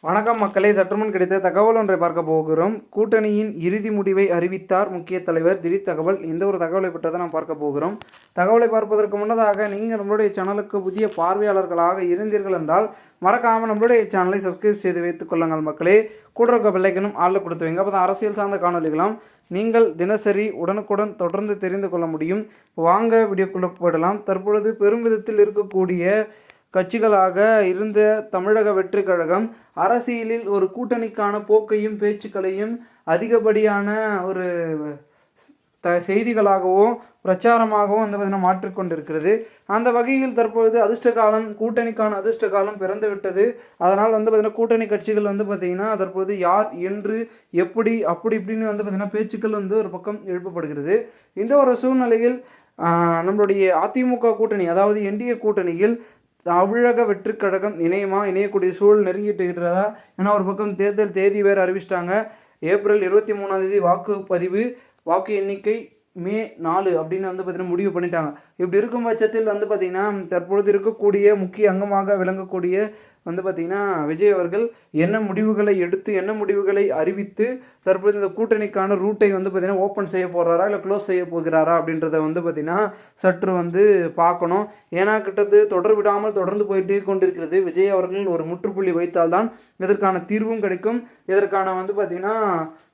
வணக்கம் மக்களே, சற்றுமுன் கிடைத்த தகவல் ஒன்றை பார்க்க போகிறோம். கூட்டணியின் இறுதி முடிவை அறிவித்தார் முக்கிய தலைவர். திடீர் தகவல். இந்த ஒரு தகவலை பற்றி தான் நாம் பார்க்க போகிறோம். தகவலை பார்ப்பதற்கு முன்னதாக நீங்கள் நம்மளுடைய சேனலுக்கு புதிய பார்வையாளர்களாக இருந்தீர்கள் என்றால் மறக்காமல் நம்மளுடைய சேனலை சப்ஸ்கிரைப் செய்து வைத்துக் கொள்ளுங்கள் மக்களே. கூட இருக்க பெல்லைக்கனும் ஆளில் கொடுத்து வைங்க. அப்போ தான் அரசியல் சார்ந்த காணொலிகளாம் நீங்கள் தினசரி உடனுக்குடன் தொடர்ந்து தெரிந்து கொள்ள முடியும். வாங்க வீடியோக்குள்ளே போயிடலாம். தற்பொழுது பெரும் விதத்தில் இருக்கக்கூடிய கட்சிகளாக இருந்த தமிழக வெற்றி கழகம் அரசியலில் ஒரு கூட்டணிக்கான போக்கையும் பேச்சுக்களையும் அதிகப்படியான ஒரு செய்திகளாகவும் பிரச்சாரமாகவும் வந்து பார்த்திங்கன்னா மாற்றிக்கொண்டிருக்கிறது. அந்த வகையில் தற்பொழுது அதிர்ஷ்ட காலம், கூட்டணிக்கான அதிர்ஷ்ட காலம் பிறந்து விட்டது. அதனால் வந்து பார்த்திங்கன்னா கூட்டணி கட்சிகள் வந்து பார்த்திங்கன்னா தற்பொழுது யார் என்று எப்படி அப்படி இப்படின்னு வந்து பார்த்திங்கன்னா பேச்சுக்கள் வந்து ஒரு பக்கம் எழுப்பப்படுகிறது. இந்த ஒரு சூழ்நிலையில் நம்மளுடைய அதிமுக கூட்டணி, அதாவது என்டிஏ கூட்டணியில் தமிழக வெற்றி கழகம் இணையக்கூடிய சூழல் நெருங்கிட்டு இருக்கிறதா? ஏன்னா ஒரு பக்கம் தேர்தல் தேதி வேறு அறிவிச்சிட்டாங்க. ஏப்ரல் 23 வாக்கு எண்ணிக்கை மே 4 அப்படின்னு வந்து பார்த்திங்கன்னா முடிவு பண்ணிட்டாங்க. இப்படி இருக்கும் பட்சத்தில் வந்து பார்த்திங்கன்னா தற்பொழுது இருக்கக்கூடிய முக்கிய அங்கமாக விளங்கக்கூடிய வந்து பார்த்திங்கன்னா விஜய் அவர்கள் என்ன முடிவுகளை எடுத்து என்ன முடிவுகளை அறிவித்து தற்போது இந்த கூட்டணிக்கான ரூட்டை வந்து பார்த்திங்கன்னா ஓப்பன் செய்ய போகிறாரா இல்லை க்ளோஸ் செய்ய போகிறாரா அப்படின்றத வந்து பார்த்திங்கன்னா சற்று வந்து பார்க்கணும். ஏன்னா தொடர் விடாமல் தொடர்ந்து போயிட்டே கொண்டிருக்கிறது. விஜய் அவர்கள் ஒரு முற்றுப்புள்ளி வைத்தால்தான் இதற்கான தீர்வும் கிடைக்கும், இதற்கான வந்து பார்த்திங்கன்னா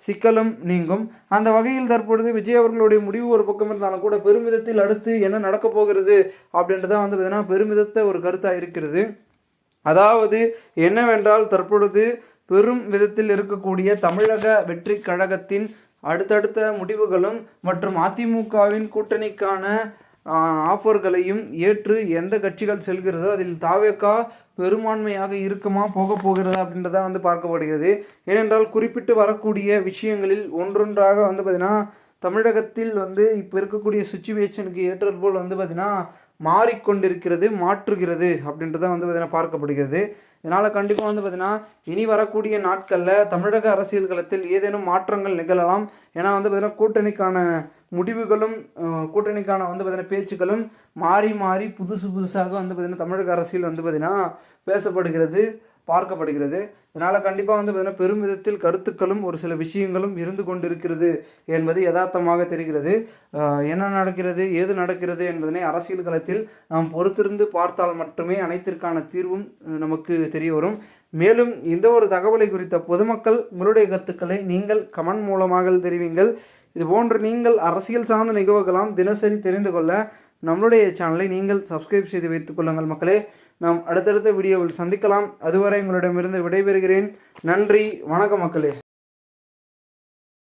சிக்கலும் நீங்கும். அந்த வகையில் தற்பொழுது விஜய் அவர்களுடைய முடிவு ஒரு பக்கம் இருந்தாலும் கூட பெருமிதத்தில் அடுத்து என்ன நடக்கப் போகிறது அப்படின்றத வந்து பார்த்திங்கன்னா பெருமிதத்தை ஒரு கருத்தாக இருக்கிறது. அதாவது என்னவென்றால் தற்பொழுது பெரும் விதத்தில் இருக்கக்கூடிய தமிழக வெற்றி கழகத்தின் அடுத்தடுத்த முடிவுகளும் மற்றும் அதிமுகவின் கூட்டணிக்கான ஆஃபர்களையும் ஏற்று எந்த கட்சிகள் செல்கிறதோ அதில் தாவேகா பெரும்பான்மையாக இருக்குமா போக போகிறதா அப்படின்றத வந்து பார்க்கப்படுகிறது. ஏனென்றால் குறிப்பிட்டு வரக்கூடிய விஷயங்களில் ஒன்றொன்றாக வந்து பார்த்திங்கன்னா தமிழகத்தில் வந்து இப்போ இருக்கக்கூடிய சுச்சுவேஷனுக்கு ஏற்றது போல் வந்து பார்த்திங்கன்னா மாற்றுகிறது அப்படின்றத வந்து பார்த்திங்கன்னா பார்க்கப்படுகிறது. இதனால் கண்டிப்பாக வந்து பார்த்திங்கன்னா இனி வரக்கூடிய நாட்களில் தமிழக அரசியல் களத்தில் ஏதேனும் மாற்றங்கள் நிகழலாம். ஏன்னா வந்து பார்த்திங்கன்னா கூட்டணிக்கான முடிவுகளும் கூட்டணிக்கான வந்து பார்த்திங்கன்னா பேச்சுக்களும் மாறி புதுசாக வந்து பார்த்திங்கன்னா தமிழக அரசியல் வந்து பார்த்திங்கன்னா பேசப்படுகிறது, பார்க்கப்படுகிறது. இதனால் கண்டிப்பாக வந்து பார்த்திங்கன்னா பெரும் விதத்தில் கருத்துக்களும் ஒரு சில விஷயங்களும் இருந்து கொண்டிருக்கிறது என்பது யதார்த்தமாக தெரிகிறது. என்ன நடக்கிறது ஏது நடக்கிறது என்பதனை அரசியல் களத்தில் நாம் பொறுத்திருந்து பார்த்தால் மட்டுமே அனைத்திற்கான தீர்வும் நமக்கு தெரிய வரும். மேலும் இந்த ஒரு தகவலை குறித்த பொதுமக்கள் உங்களுடைய கருத்துக்களை நீங்கள் கமெண்ட் மூலமாக தெரிவிங்கள். இது போன்று நீங்கள் அரசியல் சார்ந்த நிகழ்வுகளாம் தினசரி தெரிந்து கொள்ள நம்மளுடைய சேனலை நீங்கள் சப்ஸ்கிரைப் செய்து வைத்துக் கொள்ளுங்கள் மக்களே. நாம் அடுத்தடுத்த வீடியோவில் சந்திக்கலாம். அதுவரை உங்களிடமிருந்து விடைபெறுகிறேன். நன்றி, வணக்கம் மக்களே.